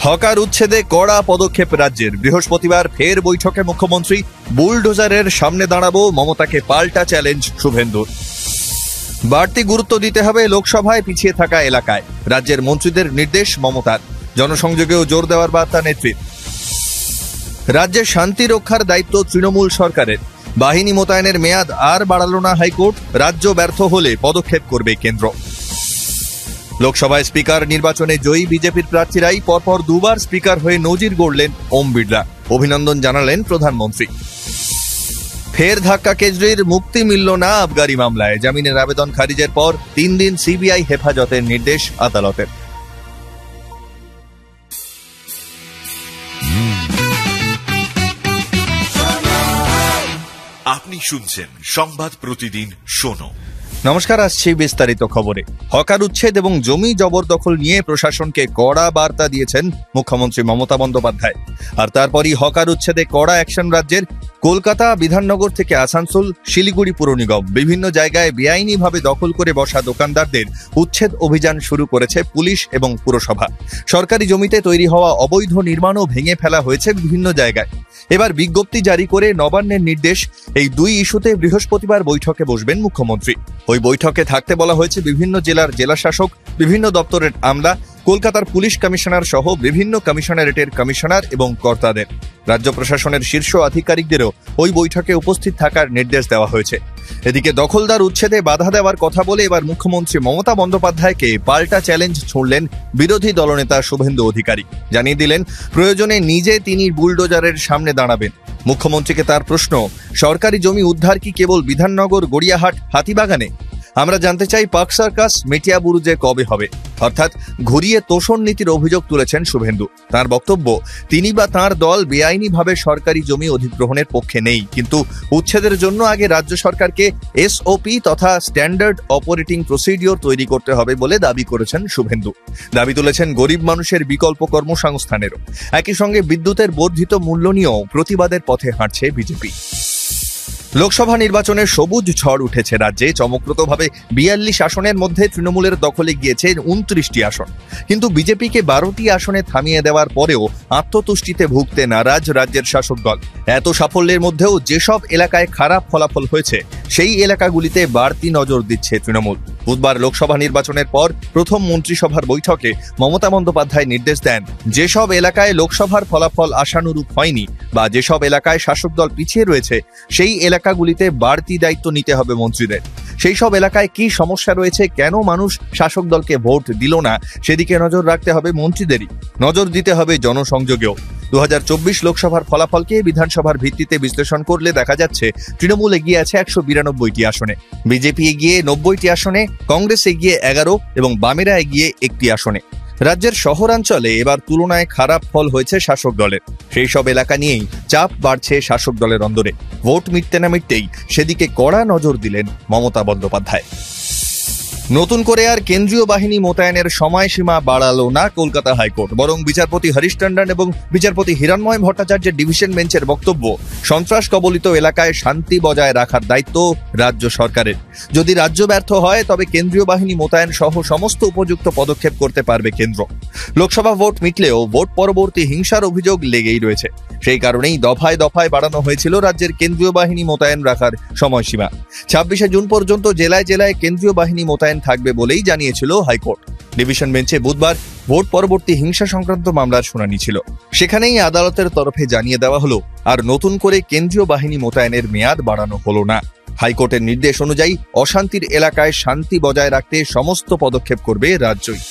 Hawker উচ্ছেদে কড়া পদক্ষেপ রাজ্যের। বৃহস্পতিবার ফের বৈঠকে মুখ্যমন্ত্রী। বুলডোজারের সামনে দাঁড়াবো, মমতাকে পাল্টা চ্যালেঞ্জ শুভেন্দুর। বাড়তি গুরুত্ব দিতে হবে লোকসভায় পিছিয়ে থাকা এলাকায়, রাজ্যের মন্ত্রীদের নির্দেশ মমতার। জনসংযোগেও জোর দেওয়ার বার্তা নেত্রীর। রাজ্যের শান্তি রক্ষার দায়িত্ব তৃণমূল সরকারের। বাহিনী মোতায়েনের মেয়াদ আর বাড়ালো না হাইকোর্ট, রাজ্য ব্যর্থ হলে পদক্ষেপ করবে কেন্দ্র। লোকসভায় স্পিকার নির্বাচনে জয়ী বিজেপির প্রার্থীরাই পরপর দুবার স্পিকার হয়ে নজির গড়লেন ওম বিড়লা। অভিনন্দন জানালেন প্রধানমন্ত্রী। ফের ধাক্কা কেজরির, মুক্তি মিলল না আবগারি মামলায়। জামিনের আবেদন খারিজের পর 3 দিন সিবিআই হেফাজতের নির্দেশ আদালতের। আপনি শুনছেন সংবাদ প্রতিদিন শোনো। নমস্কার, আসছি বিস্তারিত খবরে। হকার উচ্ছেদ এবং জমি জবরদখল নিয়ে প্রশাসনকে কড়া বার্তা দিয়েছেন মুখ্যমন্ত্রী মমতা বন্দ্যোপাধ্যায়। আর তারপরই হকার উচ্ছেদে কড়া অ্যাকশন রাজ্যের। কলকাতা, বিধাননগর থেকে আসানসোল, শিলিগুড়ি পুর নিগম বিভিন্ন জায়গায় বেআইনিভাবে দখল করে বসা দোকানদারদের উচ্ছেদ অভিযান শুরু করেছে পুলিশ এবং পুরসভা। সরকারি জমিতে তৈরি হওয়া অবৈধ নির্মাণও ভেঙে ফেলা হয়েছে বিভিন্ন জায়গায়। এবার বিজ্ঞপ্তি জারি করে নবান্নের নির্দেশ। এই দুই ইস্যুতে বৃহস্পতিবার বৈঠকে বসবেন মুখ্যমন্ত্রী। ওই বৈঠকে থাকতে বলা হয়েছে বিভিন্ন জেলার জেলাশাসক, বিভিন্ন দপ্তরের আমলা, কলকাতার পুলিশ কমিশনার সহ বিভিন্ন কমিশনারেটের কমিশনার এবং কর্তাদের। রাজ্য প্রশাসনের শীর্ষ আধিকারিকদেরও ওই বৈঠকে উপস্থিত থাকার নির্দেশ দেওয়া হয়েছে। এদিকে দখলদার উচ্ছেদে বাধা দেওয়ার কথা বলে এবার মুখ্যমন্ত্রী মমতা বন্দ্যোপাধ্যায়কে পাল্টা চ্যালেঞ্জ ছুঁড়লেন বিরোধী দলনেতা শুভেন্দু অধিকারী। জানিয়ে দিলেন প্রয়োজনে নিজে তিনি বুলডোজারের সামনে দাঁড়াবেন। মুখ্যমন্ত্রীকে তার প্রশ্ন, সরকারি জমি উদ্ধার কি কেবল বিধাননগর, গড়িয়াহাট, হাতিবাগানে? আমরা জানতে চাই পার্ক সার্কাস, মেটিয়াবুরুজে কবে হবে? অর্থাৎ ঘুরিয়ে তোষণ নীতির অভিযোগ তুলেছেন শুভেন্দু। তার বক্তব্য, তিনি বা তাঁর দল বেআইনিভাবে সরকারি জমি অধিগ্রহণের পক্ষে নেই, কিন্তু উচ্ছেদের জন্য আগে রাজ্য সরকারকে এসওপি তথা স্ট্যান্ডার্ড অপারেটিং প্রসিডিওর তৈরি করতে হবে বলে দাবি করেছেন শুভেন্দু। দাবি তুলেছেন গরিব মানুষের বিকল্প কর্মসংস্থানেরও। একই সঙ্গে বিদ্যুতের বর্ধিত মূল্য নিয়েও প্রতিবাদের পথে হাঁটছে বিজেপি। লোকসভা নির্বাচনে সবুজ ঝড় উঠেছে রাজ্যে। চমকপ্রদভাবে 42 আসনের মধ্যে তৃণমূলের দখলে গিয়েছে 29টি আসন। কিন্তু বিজেপিকে 12টি আসনে থামিয়ে দেওয়ার পরেও আত্মতুষ্টিতে ভুগতে নারাজ রাজ্যের শাসক দল। এত সাফল্যের মধ্যেও যেসব এলাকায় খারাপ ফলাফল হয়েছে সেই এলাকাগুলিতে বাড়তি নজর দিচ্ছে তৃণমূল। বুধবার লোকসভা নির্বাচনের পর প্রথম মন্ত্রিসভার বৈঠকে মমতা বন্দ্যোপাধ্যায় নির্দেশ দেন, যেসব এলাকায় লোকসভার ফলাফল আশানুরূপ হয়নি বা যেসব এলাকায় শাসক দল পিছিয়ে রয়েছে সেই এলাকাগুলিতে বাড়তি দায়িত্ব নিতে হবে মন্ত্রীদের। সেই সব এলাকায় কি সমস্যা রয়েছে, কেন মানুষ শাসক দলকে ভোট দিল না, সেদিকে নজর রাখতে হবে মন্ত্রীদেরই। নজর দিতে হবে জনসংযোগেও। 2024 লোকসভার ফলাফলকে বিধানসভার ভিত্তিতে বিশ্লেষণ করলে দেখা যাচ্ছে তৃণমূল এগিয়ে আছে 192টি আসনে, বিজেপি এগিয়ে 90টি আসনে, কংগ্রেস এগিয়ে 11 এবং বামেরা এগিয়ে 1টি আসনে। রাজ্যের শহরাঞ্চলে এবার তুলনায় খারাপ ফল হয়েছে শাসক দলের। সেই সব এলাকা নিয়েই চাপ বাড়ছে শাসক দলের অন্দরে। ভোট মিটতে না মিটতেই সেদিকে কড়া নজর দিলেন মমতা বন্দ্যোপাধ্যায়। নতুন করে আর কেন্দ্রীয় বাহিনী মোতায়েনের সময়সীমা বাড়ালো না কলকাতা হাইকোর্ট, বরং বিচারপতি হরিশ টন্ডন এবং বিচারপতি হিরণময় ভট্টাচার্যের ডিভিশন বেঞ্চের বক্তব্য, সন্ত্রাস কবলিত এলাকায় শান্তি বজায় রাখার দায়িত্ব রাজ্য সরকারের। যদি রাজ্য ব্যর্থ হয় তবে কেন্দ্রীয় বাহিনী মোতায়েন সহ সমস্ত উপযুক্ত পদক্ষেপ করতে পারবে কেন্দ্র। লোকসভা ভোট মিটলেও ভোট পরবর্তী হিংসার অভিযোগ লেগেই রয়েছে। সেই কারণেই দফায় দফায় বাড়ানো হয়েছিল রাজ্যের কেন্দ্রীয় বাহিনী মোতায়েন রাখার সময়সীমা। 26শে জুন পর্যন্ত জেলায় জেলায় কেন্দ্রীয় বাহিনী মোতায়েন থাকবে বলেই জানিয়েছিল হাইকোর্ট। ডিভিশন বেঞ্চে বুধবার ভোট পরবর্তী হিংসা সংক্রান্ত মামলার শুনানি ছিল। সেখানেই আদালতের তরফে জানিয়ে দেওয়া হলো, আর নতুন করে কেন্দ্রীয় বাহিনী মোতায়েনের মেয়াদ বাড়ানো হলো না। হাইকোর্টের নির্দেশ অনুযায়ী অশান্তির এলাকায় শান্তি বজায় রাখতে সমস্ত পদক্ষেপ করবে রাজ্যই।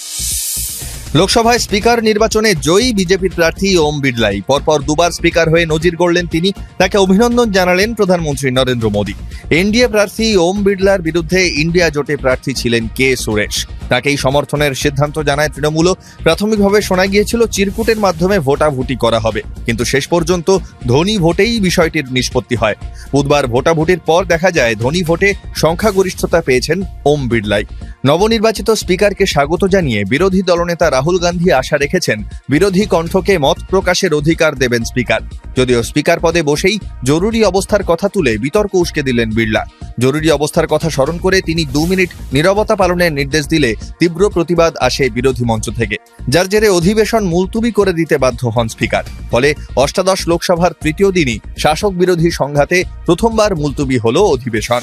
লোকসভায় স্পিকার নির্বাচনে জয়ী বিজেপির প্রার্থী ওম বিড়লাই। পরপর দুবার স্পিকার হয়ে নজির গড়লেন তিনি। তাকে অভিনন্দন জানালেন প্রধানমন্ত্রী নরেন্দ্র মোদী। এনডিএ প্রার্থী ওম বিড়লার বিরুদ্ধে ইন্ডিয়া জোটে প্রার্থী ছিলেন কে সুরেশ। তাকেই সমর্থনের সিদ্ধান্ত জানায় তৃণমূলও। প্রাথমিকভাবে শোনা গিয়েছিল চিরকুটের মাধ্যমে ভোটাভুটি করা হবে, কিন্তু শেষ পর্যন্ত ধ্বনি ভোটেই বিষয়টির নিষ্পত্তি হয়। বুধবার ভোটাভুটির পর দেখা যায় ধ্বনি ভোটে সংখ্যাগরিষ্ঠতা পেয়েছেন ওম বিড়লাই। নবনির্বাচিত স্পিকারকে স্বাগত জানিয়ে বিরোধী দলনেতা রাহুল গান্ধী আশা রেখেছেন বিরোধী কণ্ঠকে মত প্রকাশের অধিকার দেবেন স্পিকার। যদিও স্পিকার পদে বসেই জরুরি অবস্থার কথা তুলে বিতর্ক উস্কে দিলেন বিড়লা। জরুরি অবস্থার কথা স্মরণ করে তিনি 2 মিনিট নীরবতা পালনের নির্দেশ দিলে তীব্র প্রতিবাদ আসে বিরোধী মঞ্চ থেকে, যার জেরে অধিবেশন মুলতুবি করে দিতে বাধ্য হন স্পিকার। ফলে অষ্টাদশ লোকসভার তৃতীয় দিনই শাসক বিরোধী সংঘাতে প্রথমবার মুলতুবি হল অধিবেশন।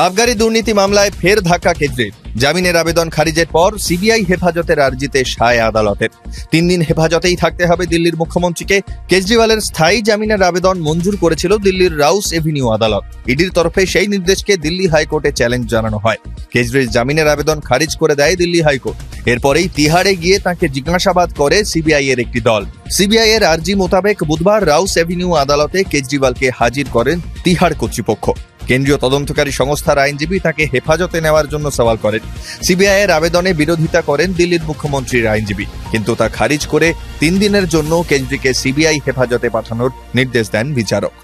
আবগারি দুর্নীতি মামলায় ফের ধাক্কা কেজরির। জামিনের আবেদন খারিজের পর সিবিআই হেফাজতের আর্জিতে সায় আদালতের। 3 দিন হেফাজতেই থাকতে হবে দিল্লির মুখ্যমন্ত্রীকে। কেজরিওয়ালের স্থায়ী জামিনের আবেদন মঞ্জুর করেছিল দিল্লির রাউস এভিনিউ আদালত। ইডির তরফে সেই নির্দেশকে দিল্লি হাইকোর্টে চ্যালেঞ্জ জানানো হয়। কেজরির জামিনের আবেদন খারিজ করে দেয় দিল্লি হাইকোর্ট। এরপরেই তিহাড়ে গিয়ে তাকে জিজ্ঞাসাবাদ করে সিবিআই এর একটি দল। সিবিআই এর আর্জি মোতাবেক বুধবার রাউস এভিনিউ আদালতে কেজরিওয়ালকে হাজির করেন তিহাড় কর্তৃপক্ষ। কেন্দ্রীয় তদন্তকারী সংস্থার আইনজীবী তাকে হেফাজতে নেওয়ার জন্য সওয়াল করেন। সিবিআই এর আবেদনে বিরোধিতা করেন দিল্লির মুখ্যমন্ত্রীর আইনজীবী, কিন্তু তা খারিজ করে 3 দিনের জন্য কেজরিকে সিবিআই হেফাজতে পাঠানোর নির্দেশ দেন বিচারক।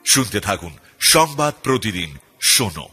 শুনতে থাকুন সংবাদ প্রতিদিন শোনো।